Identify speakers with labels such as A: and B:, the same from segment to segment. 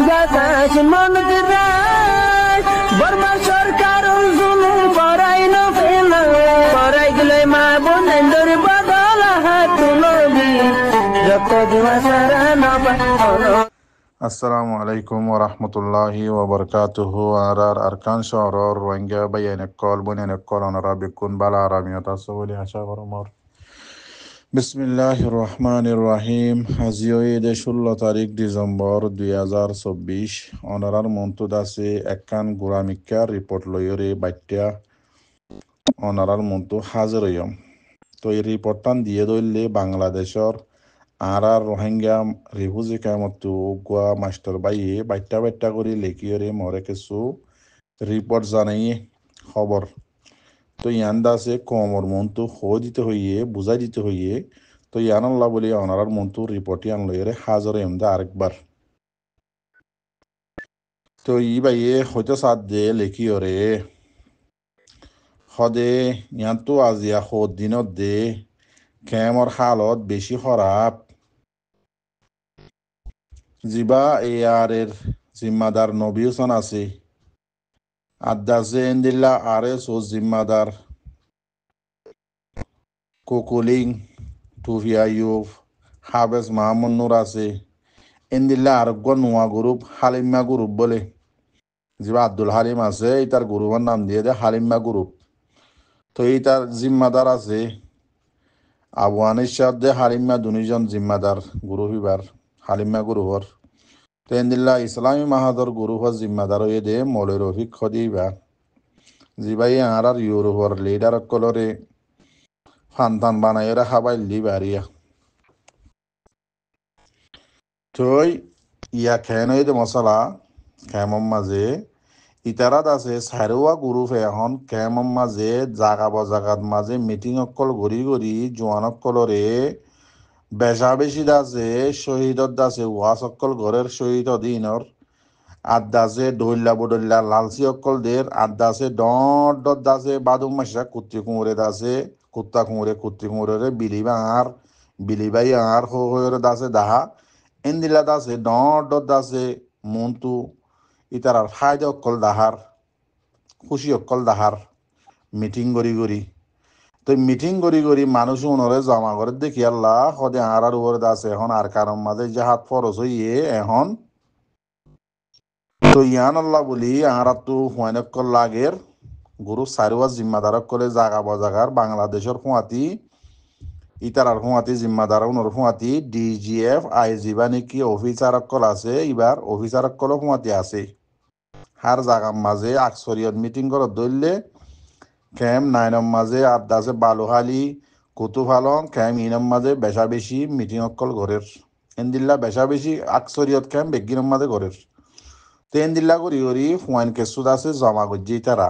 A: বাতাস মন্দিরায় বর্মা সরকার জুলুম করাই না ফেলা করাই গেলে মা বোনেদের বদল হাত তুলবি যত দিবা সারা না পালো।
B: আসসালামু আলাইকুম ওয়া রাহমাতুল্লাহি ওয়া বারাকাতুহু আরকান শহরর রোহিঙ্গা বাইয়ান কল বনেন কল অনরা বিকুন বালা আরামিয়তা সবলি আশা করমর বিসমিল্লাহির রহমানির রহিম। আজিও ঈদে 16 তারিখ ডিসেম্বর 2024 অনরার মন্তুদ আছে একখান গোরামিকা রিপোর্ট লইরে বাট্যা অনরার মন্তু হাজির হইম। তো এই রিপোর্টটান দিয়ে দইলে বাংলাদেশর আর রোহিঙ্গা রিফিউজি কামতো গোয়া মাস্টার বাইয়ে বাইটা বাইটা করে লেখিয়রে মরে কিছু রিপোর্ট জানাই খবর। তো ইয়ান দাসে কমর মন্তু হো দিতে হইয়ে বুঝাই দিতে হইয়ে তো ইয়ান আল্লাহ বলি অনারার মন্তু রিপোর্ট ইয়ান লইরে হাজার এমদা আরেকবার। তো ই বাইয়ে হয়তো সাত দে লেখিয়রে হদে ইয়ান তো আজিয়া হদ দিনত দে কেমর হালত বেশি খারাপ জিবা এর জিম্মাদার নবী হোসেন আছে আদাসে এন্দিল্লা আরএস ও জিম্মাদার কোকুলিং টুফিয়া ইউফ হাবেস মাহমুদ নূর আছে এন্দিল্লা আরোগ্য নোয়া গ্রুপ হালিমা গ্রুপ বলে জিবা আব্দুল হালিম আছে ইতার গ্রুপের নাম দিয়ে দে হালিমা গ্রুপ। তো ইতার জিম্মাদার আছে আবু আনিস দে হালিমা দুনিজন জিম্মাদার গ্রুপ ইবার হালিমা গ্রুপর। তো এন্দিল্লা ইসলামী মাহাদর গ্রুপর জিম্মাদার হয়ে দে মৌলের রফিক খদিবা জিবাই আর ইউরোপর লিডার কলরে ফান্তান বানাই রাখা বাইলি বাড়িয়া। তই ইয়া খেন হইতে মশলা খেমম মাঝে ইতারাত আছে সারোয়া গ্রুপ এখন খেমম মাঝে জাগা বজাগাত মাঝে মিটিং অকল ঘুরি ঘুরি জোয়ান অকলরে বেশা বেশি দাসে শহীদত দাসে ওয়াস অকল ঘরের শহীদ দিনর আদাসে ডইল্লা বডল্লা লালসি অকল দের আদাসে ডট ডট দাসে বাদুম মাসা কুত্তি কুমড়ে দাসে কুত্তা কুমড়ে কুত্তি কুমড়ে বিলিবাই আর হরে দাসে দাহা এন্দিলা দাসে ডট ডট দাসে মন্তু ইতারার ফায়দা অকল দাহার খুশি অকল দাহার মিটিং করি করি। তো মিটিং করি করি মানুষ উনরে জমা করে দেখি আল্লাহ সদে আর উপরে দাসে এখন আর কারণ মাঝে যে হাত ফরস হইয়ে এখন তো ইয়ান আল্লাহ বলি আর তো হুয়ানকল লাগের গুরু সারুয়া জিম্মাদারক করে জাগা বজাগার বাংলাদেশের ফুয়াতি ইতারার ফুয়াতি জিম্মাদার উনর ফুয়াতি ডিজিএফ আইজি বা নাকি অফিসার অকল আছে এবার অফিসার অকল ফুয়াতি আছে হার জাগার মাঝে আকসরিয়ত মিটিং করে ধরলে ক্যাম নাইনম মাঝে আদাসে বালুহালি কুতুফালং ক্যাম ইনম মাঝে বেশা বেশি মিটিং অকল ঘরের এন্দিল্লা বেশা বেশি আকসরিয়ত ক্যাম বেগিনম মাঝে ঘরের। তেন দিল্লা করি করি ফুয়াইন কেসুদ আছে জমা করছি তারা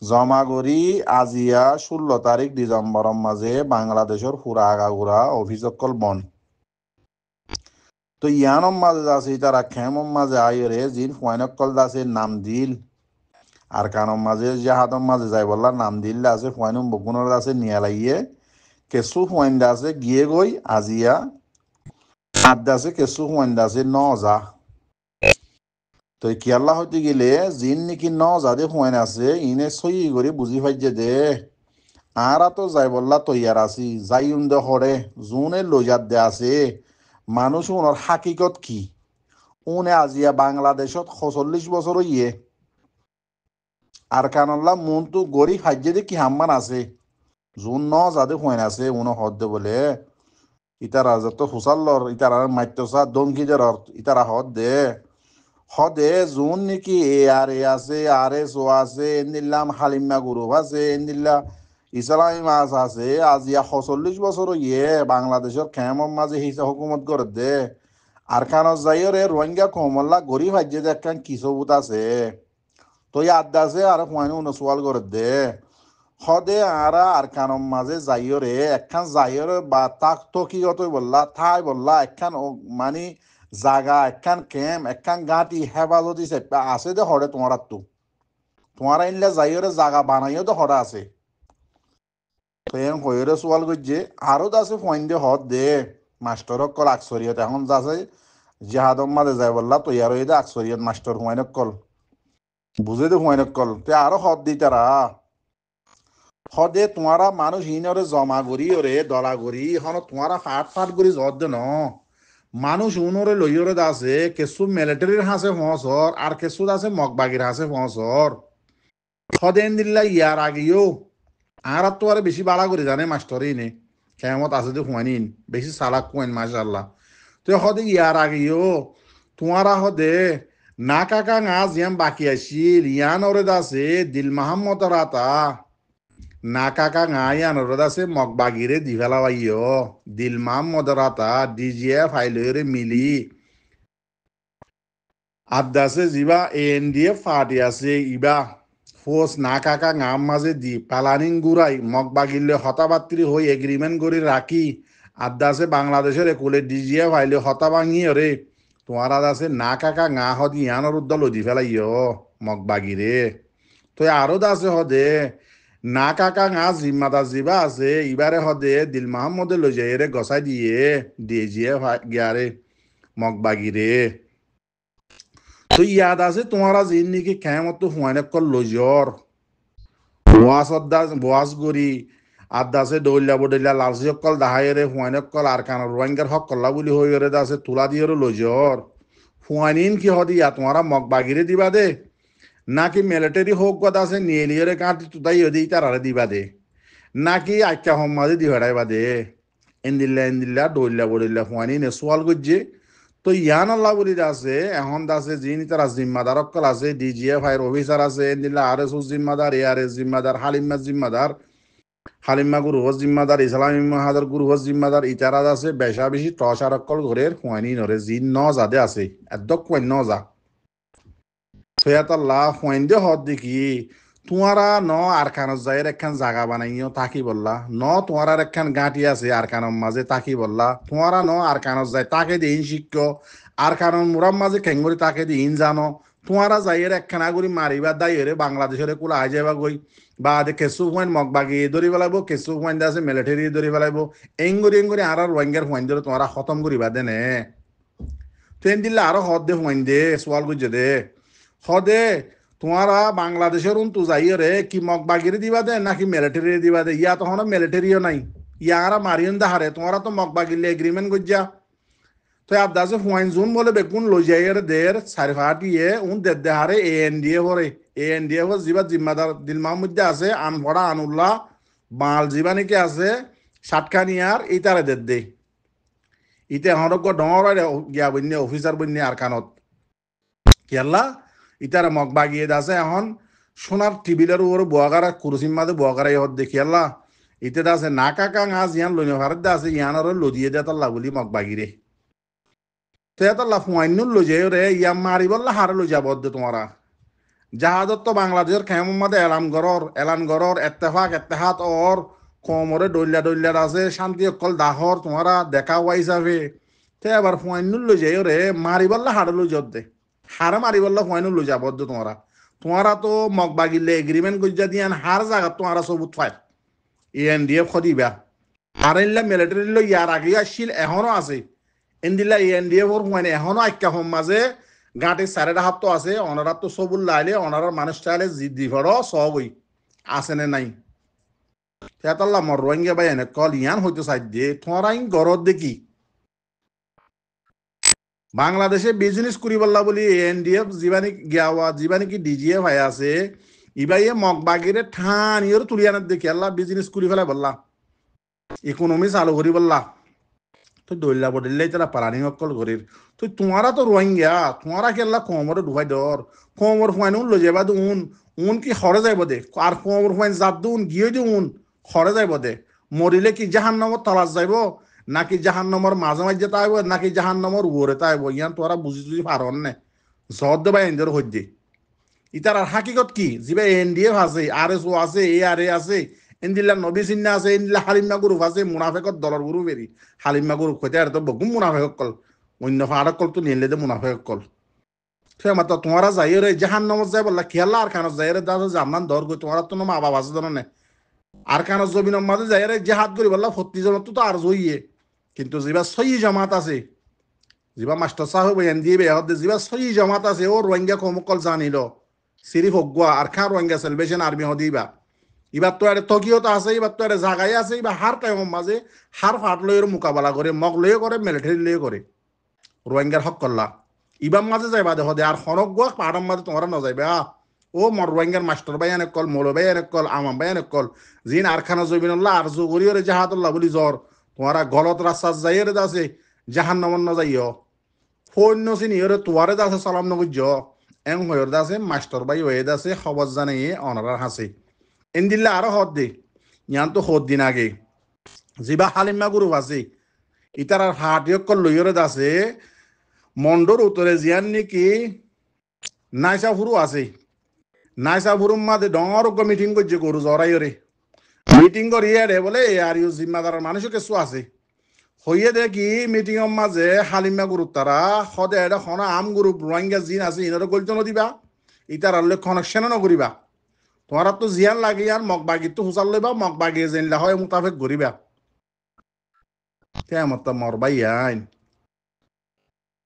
B: জমা করি আজিয়া 16 তারিখ ডিসেম্বরের মাঝে বাংলাদেশের পুরা আগাগুড়া অফিস অকল বন। তো ইয়ানম মাঝে আছে তারা খেমম মাঝে আইরে জিন ফুয়াইন অকল দাসে নাম দিল আর কানম মাঝে জাহাদম মাঝে যাই বললা নাম দিল আছে ফুয়াইনম বগুনের আছে নিয়ে লাইয়ে কেসু ফুয়াইন দাসে গিয়ে গই আজিয়া আদাসে কেসু ফুয়াইন দাসে নজা। তো কি আল্লাহ হইতে গেলে জিন নাকি যাদের হুয়াইন আছে ইনে সই করে বুঝি পাইছে দে আর তো যাই বললা তৈয়ার আছি যাই দে হরে জুনে লইয়ার দে আছে মানুষ উনার হাকিকত কি উনে আজিয়া বাংলাদেশত 46 বছর ইয়ে আর কানল্লা মন তো গরিব হাজ্যে দে কি হাম্মান আছে জুন যাদের হুয়াইন আছে উনো হদ দে বলে ইতারা যত হুসাল্লর ইতারা মাইতসা দমকি দের ইতারা হদ দে হদে জুন নাকি এ আছে আর এস ও আছে এন্দিল্লাম হালিমা গ্রুপ আছে এন্দিল্লা ইসলামী মাছ আছে আজিয়া 46 বছর ইয়ে বাংলাদেশের খেমম মাঝে হিসা হুকুমত করে দে আর খান যাইরে রোহিঙ্গা কমল্লা গরিব হাজ্যে দেখান কি সবুত আছে তো ইয়াদ আছে আর হুয়াইনু নসওয়াল করে দে হদে আর খানম মাঝে যাইরে একখান যাইরে বা তাক তো কি কত বললা থাই বললা একখান মানে জাগা একখান কেম একখান গাঁটি হেফাজতি আছে দে হরে তোমার তো তোমার ইনলে যাইরে জাগা বানাইও তো হরে আছে তো এম হইরে সোয়াল করছে আরো আছে ফয়েন দে হদ দে মাস্টার কল আকসরিয়ত এখন যাচ্ছে জাহাদম মাঝে যায় বললা তো ইয়ার ওই আকসরিয়াত মাস্টার হুমায়ুন কল বুঝে দে হুমায়ুন কল তে আরো হদ দি তারা হদে তোমারা মানুষ ইনরে জমা করি ওরে দলা করি হন তোমারা ফাট ফাট করি জদ দে ন মানুষ উনরে লইরে আছে কেসু মিলিটারির হাসে ফসর আর কেসু আছে মগবাগির হাসে ফসর হদেন দিল্লা ইয়ার আগেও আর তো আর বেশি বাড়া করে জানে মাস্টারই নে কেমত আছে যে হুয়ানিন বেশি সালাক কুয়েন মাশাল্লাহ তো হদে ইয়ার আগেও তোমারা হদে না কাকা গাছ ইয়াম বাকি আসিল ইয়ান ওরে আছে দিল মাহমদ রাতা না কাকা ngã ইয়ান ওরে আছে মগবাগিরে দিভেলা বাইও দিল মাহমদ রাতা ডিজিএ ফাইলরে মিলি আদাসে জিবা এনডিএফ পার্টি আছে ইবা ফোর্স না কাকা গাম মাঝে দি পালানিং গুড়াই মগবাগিলে হতাবাত্রি হই এগ্রিমেন্ট করে রাখি আদাসে বাংলাদেশের একুলে ডিজিএ ফাইলে হতা ভাঙি রে তোমার আছে না কাকা গা হদ ইয়ানোর উদ্দল লদি ফেলাইও মগবাগিরে তো আরো আছে হদে না কাকা গা জিম্মাদার জিবা আছে ইবারে হদে দিল মাহমদে লই যায় রে গসাই দিয়ে ডিজিএ গিয়ারে মগবাগিরে তো ইয়াদ আছে তোমারা জিন নাকি কেমত হুয়ানে কল লজর বোয়াস গরি আদাসে দৌল্লা বদল্লা লালসি কল দাহাইরে হুয়ানে কল আর কান রোহিঙ্গার হক কল্লা বলি হইরে দাসে তুলা দিয়ে লজর হুয়ানিন কি হদি ইয়া তোমারা মগবাগিরে দিবা দে নাকি মিলিটারি হোক কথা আছে নিয়ে লিয়ে কাঁটি তুতাই হদি তারারে দিবা দে নাকি আচ্ছা হম্মাদে দি হেড়াইবা দে এন্দিল্লা দৌল্লা বদল্লা হুয়ানি নে সোয়াল গজ্জে তো ইয়ান আল্লাহ বলি আছে এখন আছে যিনি তারা জিম্মাদার অকল আছে ডিজিএফ আইর অফিসার আছে এন্দিল্লা আরএসও জিম্মাদার এআরএস জিম্মাদার হালিমা জিম্মাদার হালিমা গুরু হজ জিম্মাদার ইসলামী মাহাদার গুরু হজ জিম্মাদার ইতারা আছে বেশা বেশি টসার অকল ঘরের খুয়ানি নরে জিন ন যাদে আছে একদম খুয়ান ন যা ফেয়াতাল্লাহ খুয়াইন দে হদ দেখি তোমারা ন আরকানত যাইয়ের একখান জাগা বানাইও তাকি বললা ন তোমার একখান গাঁটি আছে আরকানের মাঝে তাকি বললা তোমারা ন আরকানত যায় তাকে দিন শিক্ষ আরকানের মুরাম মাঝে খেঙ্গুরি তাকে দিন জানো তোমারা যাইয়ের একখান আগুরি মারিবা দাইয়ের বাংলাদেশের কুলা আই যাবা গই বা কেঁচু হুয়াইন মগবাগি ধরি পেলাইব কেঁচু হুয়াইন আছে মিলিটারি ধরি পেলাইব এঙ্গুরি আর রোহিঙ্গার হুয়াইন ধরে তোমারা খতম করিবা দেনে ট্রেন দিলে আরো হদ দে হুয়াইন দে সোয়াল গুজে দে হদে তোমারা বাংলাদেশের উন্তু যাইয়ে রে কি মগবাগিরে দিবা দে নাকি মিলিটারি দিবা দে ইয়া তখন মিলিটারিও নাই ইয়ারা মারিয়ন দাহারে তোমারা তো মগবাগিলে এগ্রিমেন্ট করছা তো আদাসে হুয়াইন জুন বলে বেগুন লই যাইয়ের দের সারিফাটিয়ে উন দে হারে এএনডিএ হরে এএনডিএ হর জিবা জিম্মাদার দিল মাহমুদ আছে আনফড়া আনুল্লাহ বাল জিবা নাকি আছে সাতখানিয়ার ইতারে দে ইতে হরক ডর গিয়া বন্যে অফিসার বন্যে আর কানত কেলা ইতারা মগবাগিয়ে আছে এখন সোনার টিভিলের উপরে বোয়াগারা কুরুসিম মাদে বোয়াগারাই হদ দেখি আল্লাহ ইতে আছে না কাকা আজ ইয়ান লইনে ভারত দে আছে ইয়ান লদিয়ে দে তাল্লা বলি মগবাগিরে তো তাল্লা ফুয়াইনুল লই যাই রে ইয়াম মারি বললা হারে লই যাব দে তোমারা জাহাজত তো বাংলাদেশের খেমন মাদে এলান গরর এত্তেহাত ওর কমরে দল্লা আছে শান্তি অকল দাহর তোমারা দেখা ওয়া হিসাবে তে আবার ফুয়াইনুল লই যাই রে মারি বললা হারে লই যত দে হারে মারি বললা ফুয়াইনুল লই যাব দে তোমারা তো মগবাগিলে এগ্রিমেন্ট গজ্জা দিয়ান হার জায়গা তোমারা সবুত পাই এএনডিএফ খদিবা আর ইল্লা মিলিটারি লই ইয়ার আগে আসছিল এখনো আছে এন্দিল্লা এএনডিএফ ওর মানে এখনো আইকা হম মাঝে গাঁটে সারেটা হাত তো আছে ওনারা তো সবুল লাইলে ওনারা মানুষ চাইলে জিদ্দি ফর সবই আছে নে নাই তেতাল্লা মর রোহিঙ্গা ভাই এনে কল ইয়ান হইতে চাই দিয়ে তোমারা ইন গরত দেখি বাংলাদেশে বিজনেস করি বললা বলি এএনডিএফ জীবানি কি ডিজিএফ ভাই আছে ইবাইয়ে মগবাগিরে ঠান ইয়ের তুলিয়ানের দেখি আল্লাহ বিজনেস করি ফেলা বললা ইকোনমি চালু করি বললা তো দৌল্লা বদল্লাই তারা পারানি অকল করির তো তোমারা তো রোহিঙ্গা তোমারা কেল্লা কোমরে ডুবাই দর কোমর ফুয়াইন উন লো যাবা উন কি হরে যাইব দে আর কোমর ফুয়াইন জাত উন গিয়ে দি উন হরে যাইব দে মরিলে কি জাহান্নামত তলাশ যাইব নাকি জাহান্নামর মাঝে মাঝে তাইব নাকি জাহান্নামর ওরে তাইব ইয়ান তোরা বুঝি পারন নে জদ দেবা এনদের হইতে ইতার আর হাকিকত কি জিবা এনডিএফ আছে আরএসও আছে এআরএ আছে এন্দিল্লা নবী সিন্না আছে এন্দিল্লা হালিমা গ্রুপ আছে মুনাফেকত দলর গুরু বেরি হালিমা গ্রুপ কইতে আর তো বগুম মুনাফেক কল অন্য ফাড়ক কল তো নিলে দে মুনাফেক কল সে মাত্র তোমারা যাই রে জাহান্নামত যাই বললা খেলা আর কানত যাই রে দাদা জামান দর গই তোমারা তো মা বাবা আছে জানো না আর কানত জমিন মাঝে যাই রে জাহাদ করি বললা 40 জন তো আর জইয়ে কিন্তু যেবা সহি জামাত আছে যিবা মাস্টার সাহেব বয়ান দিয়ে বেহদ যিবা সই জমাত আছে ও রোহিঙ্গা কমকল জানিল সিরি হগুয়া আর খান রোহিঙ্গা সেলভেশন আর্মি হদিবা এবার তো আর তকিও তো আছে এবার তো আর জায়গায় আছে এবার হার টাইম মাঝে হার ফাট লইয়ের মোকাবেলা করে মগ লইয়ে করে মিলিটারি লইয়ে করে রোহিঙ্গার হক করলা ইবার মাঝে যাইবা দেখো দে আর হনক গোয়া পাহাড়ের মাঝে তোমরা ন যাইবে ও মর রোহিঙ্গার মাস্টার ভাই অনেক কল মৌল ভাই অনেক কল আমাম ভাই অনেক কল জিন আরখানা জমিনুল্লাহ আর জো করিও রে জাহাতুল্লাহ বলি জ্বর তোমারা গলত রাস্তা যাইয়ে রে আছে জাহান নমন ন যাইও ফোন নসিনি ওরে তোয়ারে দাসে সালাম নগুজ এং হয়ের দাসে মাস্টার ভাই হয়ে দাসে খবর জানাইয়ে অনারার হাসে এনদিল্লা আরো হদ দে ইয়ান তো হদ দিন আগে জিবা হালিমা গ্রুপ আছে ইতার আর হাটিয়কল লইরে দাসে মন্ডর উত্তরে জিয়ান নাকি নাইসা ফুরু আছে নাইসা ফুরুর মাঝে ডর মিটিং করছে গরু জরাইরে মিটিং করিয়ে রে বলে আর ইউ জিম্মাদার মানুষও কিছু আছে হইয়ে দেখি মিটিং এর মাঝে হালিমা গ্রুপ তারা সদে এটা খনা আম গ্রুপ রোহিঙ্গা জিন আছে ইনারও গল্জন দিবা ইতার আল্লে কানেকশন নকরিবা তোমার তো জিয়ান লাগে আর মগ বাগি তো হুসাল লইবা মগ বাগি জেনলা হয় মোতাবেক ঘুরিবা কেমন তো মরবাই আইন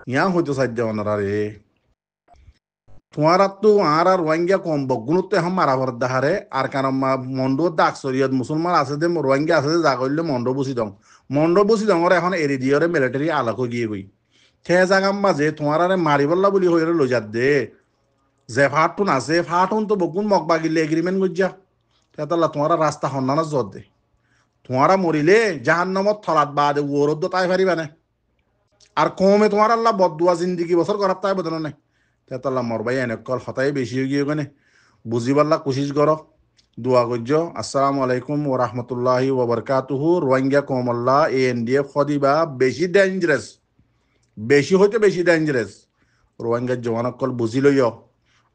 B: ইয়া হইতো সাধ্য ওনারা রে তোমার তো আর আর রোহিঙ্গা কম বগুণতে এখন মারা ভর দাহারে আর কারণ মন্ডু দাগ শরীয়ত মুসলমান আছে যে রোহিঙ্গা আছে যে যা করলে মন্ড বুঝি দং এখন এরি দিয়ে মিলিটারি আলাকো গিয়ে গই সে জাগাম মাঝে তোমার আরে মারিবল্লা বলি হয়ে লই যাত দে যে ফাটুন আছে ফাটুন তো বগুন মগ বাগিলে এগ্রিমেন্ট গজ্জা তেতাল্লা তোমার রাস্তা সন্ধান জত দে তোমারা মরিলে জাহান্নামত থলাত বাদে ওরদ তাই পারিবা না আর কমে তোমার আল্লাহ বদুয়া জিন্দিগি বছর করার তাই বদল নাই তেতাল্লা মরবাই এনেক কল হতাই বেশি হয়ে গিয়ে গনে বুঝিবাল্লা কোশিশ কর দোয়া গজ্জ আসসালামু আলাইকুম ওয়া রাহমাতুল্লাহি ওয়া বারাকাতুহু রোহিঙ্গা কমল্লা এনডিএফ খদিবা বেশি ডেঞ্জারাস বেশি হইতে বেশি ডেঞ্জারাস রোহিঙ্গা জওয়ানকল বুঝি লইও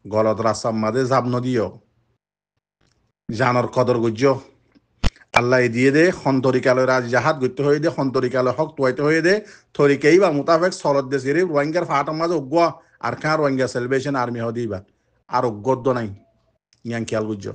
B: গলত রাস্তার মাঝে জাপ নদিও জানর কদর গজ্জ আল্লাহ দিয়ে দে সন্তরিকালয় রাজ জাহাজ গত্য হয়ে দে সন্তরিকালয় হক তোয়াইতে হয়ে দে থরিকেই বা মোতাবেক সরদ দে সিরি রোহিঙ্গার ফাটার মাঝে উগ্র আর খাঁ রোহিঙ্গা সেলিব্রেশন আর্মি হদিবা আর উগ্র নাই ইয়াং খেয়াল গুজ্জ